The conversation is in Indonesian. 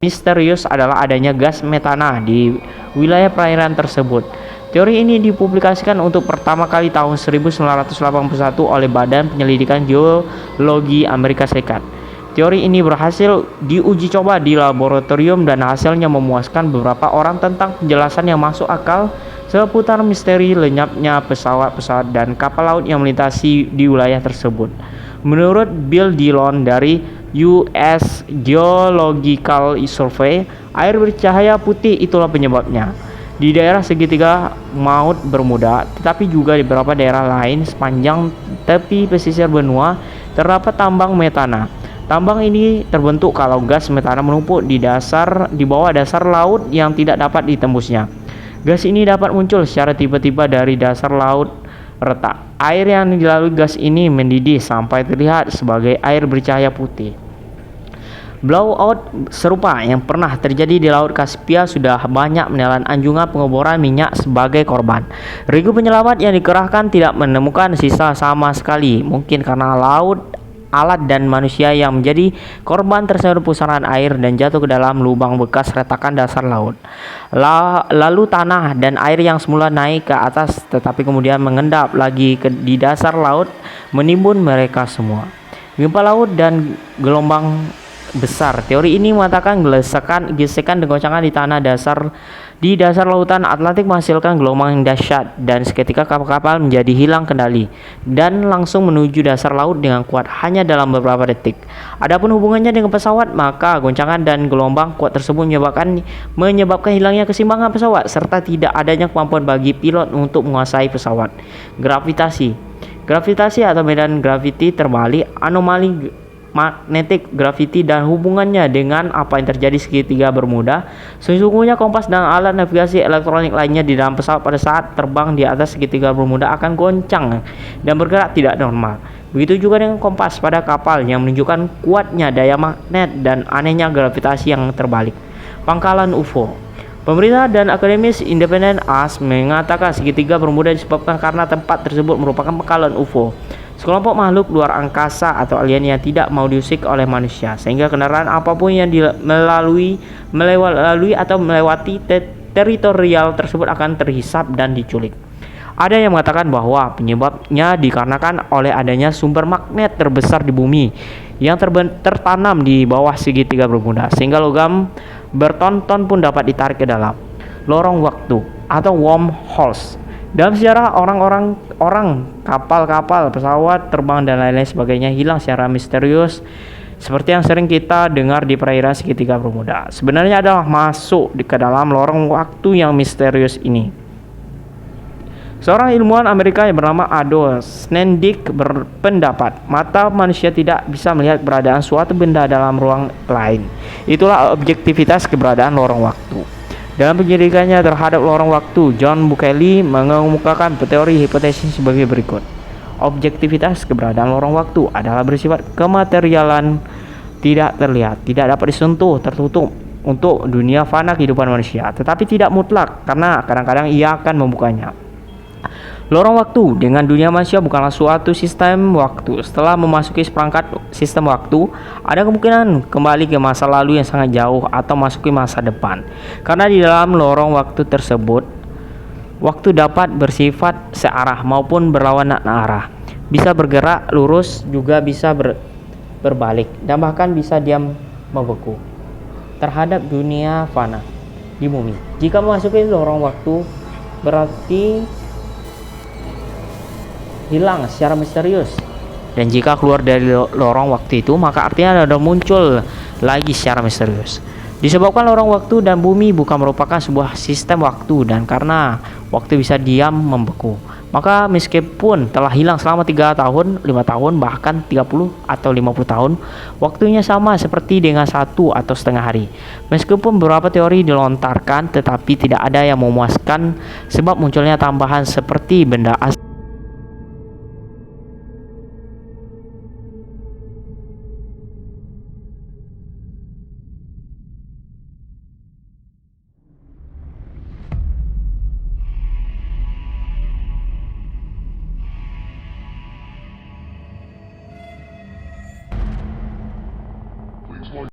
misterius adalah adanya gas metana di wilayah perairan tersebut. Teori ini dipublikasikan untuk pertama kali tahun 1981 oleh Badan Penyelidikan Geologi Amerika Serikat. Teori ini berhasil diuji coba di laboratorium dan hasilnya memuaskan beberapa orang tentang penjelasan yang masuk akal seputar misteri lenyapnya pesawat-pesawat dan kapal laut yang melintasi di wilayah tersebut. Menurut Bill Dillon dari US Geological Survey, air bercahaya putih itulah penyebabnya. Di daerah segitiga maut Bermuda, tetapi juga di beberapa daerah lain sepanjang tepi pesisir benua, terdapat tambang metana. Tambang ini terbentuk kalau gas metana menumpuk di bawah dasar laut yang tidak dapat ditembusnya. Gas ini dapat muncul secara tiba-tiba dari dasar laut retak. Air yang dilalui gas ini mendidih sampai terlihat sebagai air bercahaya putih. Blowout serupa yang pernah terjadi di Laut Kaspia sudah banyak menelan anjungan pengeboran minyak sebagai korban. Regu penyelamat yang dikerahkan tidak menemukan sisa sama sekali, mungkin karena alat dan manusia yang menjadi korban tersedot pusaran air dan jatuh ke dalam lubang bekas retakan dasar laut. Lalu tanah dan air yang semula naik ke atas tetapi kemudian mengendap lagi di dasar laut menimbun mereka semua. Gempa laut dan gelombang besar. Teori ini mengatakan gesekan dan goncangan di dasar lautan Atlantik menghasilkan gelombang yang dahsyat dan seketika kapal-kapal menjadi hilang kendali dan langsung menuju dasar laut dengan kuat hanya dalam beberapa detik. Adapun hubungannya dengan pesawat, maka goncangan dan gelombang kuat tersebut menyebabkan hilangnya keseimbangan pesawat serta tidak adanya kemampuan bagi pilot untuk menguasai pesawat. Gravitasi atau medan graviti terbalik, anomali magnetic gravity dan hubungannya dengan apa yang terjadi segitiga Bermuda. Sesungguhnya kompas dan alat navigasi elektronik lainnya di dalam pesawat pada saat terbang di atas segitiga Bermuda akan goncang dan bergerak tidak normal. Begitu juga dengan kompas pada kapal yang menunjukkan kuatnya daya magnet dan anehnya gravitasi yang terbalik. Pangkalan UFO. Pemerintah dan akademis independen AS mengatakan segitiga Bermuda disebabkan karena tempat tersebut merupakan pangkalan UFO, sekelompok makhluk luar angkasa atau alien yang tidak mau diusik oleh manusia, sehingga kendaraan apapun yang melalui atau melewati teritorial tersebut akan terhisap dan diculik. Ada yang mengatakan bahwa penyebabnya dikarenakan oleh adanya sumber magnet terbesar di bumi yang tertanam di bawah segitiga Bermuda, sehingga logam berton-ton pun dapat ditarik ke dalam lorong waktu atau wormholes. Dalam sejarah, orang, kapal-kapal, pesawat terbang dan lain-lain sebagainya hilang secara misterius seperti yang sering kita dengar di perairan segitiga Bermuda. Sebenarnya adalah masuk ke dalam lorong waktu yang misterius ini. Seorang ilmuwan Amerika yang bernama Ado Snendick berpendapat mata manusia tidak bisa melihat keberadaan suatu benda dalam ruang lain. Itulah objektivitas keberadaan lorong waktu. Dalam penyelidikannya terhadap lorong waktu, John Buckley mengemukakan teori hipotesis sebagai berikut. Objektivitas keberadaan lorong waktu adalah bersifat kematerialan, tidak terlihat, tidak dapat disentuh, tertutup untuk dunia fana kehidupan manusia, tetapi tidak mutlak karena kadang-kadang ia akan membukanya. Lorong waktu dengan dunia manusia bukanlah suatu sistem waktu. Setelah memasuki seperangkat sistem waktu, ada kemungkinan kembali ke masa lalu yang sangat jauh atau masuki masa depan. Karena di dalam lorong waktu tersebut, waktu dapat bersifat searah maupun berlawanan arah. Bisa bergerak lurus, juga bisa berbalik, dan bahkan bisa diam membeku terhadap dunia fana di bumi. Jika memasuki lorong waktu, berarti hilang secara misterius, dan jika keluar dari lorong waktu itu, maka artinya ada muncul lagi secara misterius. Disebabkan lorong waktu dan bumi bukan merupakan sebuah sistem waktu, dan karena waktu bisa diam membeku, maka meskipun telah hilang selama 3 tahun, 5 tahun, bahkan 30 atau 50 tahun, waktunya sama seperti dengan 1 atau setengah hari. Meskipun beberapa teori dilontarkan, tetapi tidak ada yang memuaskan sebab munculnya tambahan seperti benda asing